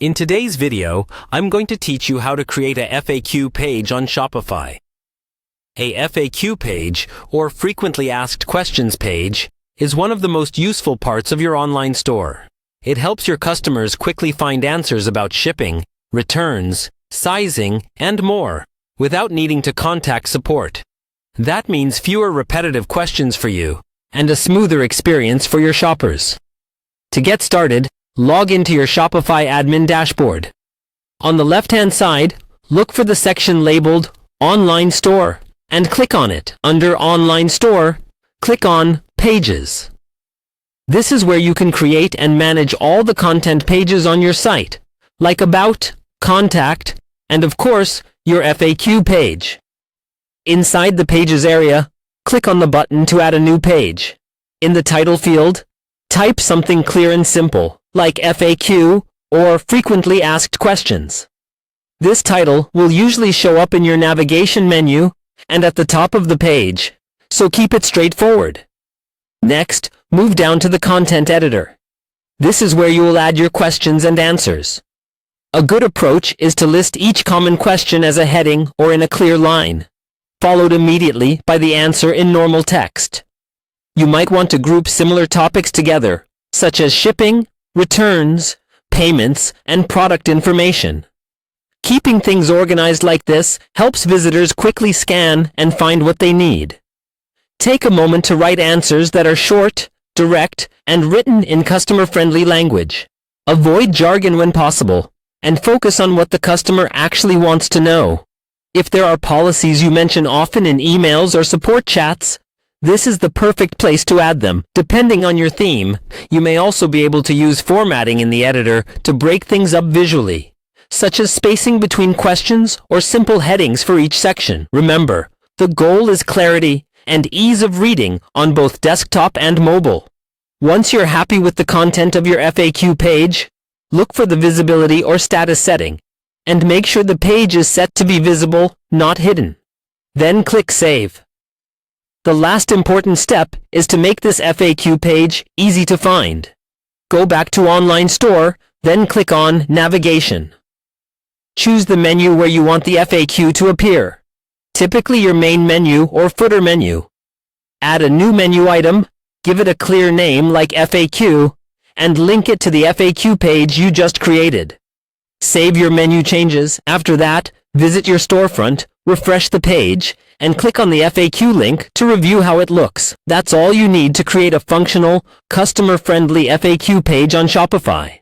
In today's video, I'm going to teach you how to create a FAQ page on Shopify. A FAQ page, or Frequently Asked Questions page, is one of the most useful parts of your online store. It helps your customers quickly find answers about shipping, returns, sizing, and more, without needing to contact support. That means fewer repetitive questions for you, and a smoother experience for your shoppers. To get started, log into your Shopify admin dashboard. On the left-hand side, look for the section labeled Online Store and click on it. Under Online Store, click on Pages. This is where you can create and manage all the content pages on your site, like About, Contact, and of course, your FAQ page. Inside the Pages area, click on the button to add a new page. In the title field, type something clear and simple, like FAQ or Frequently Asked Questions. This title will usually show up in your navigation menu and at the top of the page, so keep it straightforward. Next, move down to the content editor. This is where you will add your questions and answers. A good approach is to list each common question as a heading or in a clear line, followed immediately by the answer in normal text. You might want to group similar topics together, such as shipping, returns, payments, and product information. Keeping things organized like this helps visitors quickly scan and find what they need. Take a moment to write answers that are short, direct, and written in customer-friendly language. Avoid jargon when possible, and focus on what the customer actually wants to know. If there are policies you mention often in emails or support chats, this is the perfect place to add them. Depending on your theme, you may also be able to use formatting in the editor to break things up visually, such as spacing between questions or simple headings for each section. Remember, the goal is clarity and ease of reading on both desktop and mobile. Once you're happy with the content of your FAQ page, look for the visibility or status setting, and make sure the page is set to be visible, not hidden. Then click Save. The last important step is to make this FAQ page easy to find. Go back to Online Store, then click on Navigation. Choose the menu where you want the FAQ to appear, typically your main menu or footer menu. Add a new menu item, give it a clear name like FAQ, and link it to the FAQ page you just created. Save your menu changes. After that, visit your storefront, refresh the page, and click on the FAQ link to review how it looks. That's all you need to create a functional, customer-friendly FAQ page on Shopify.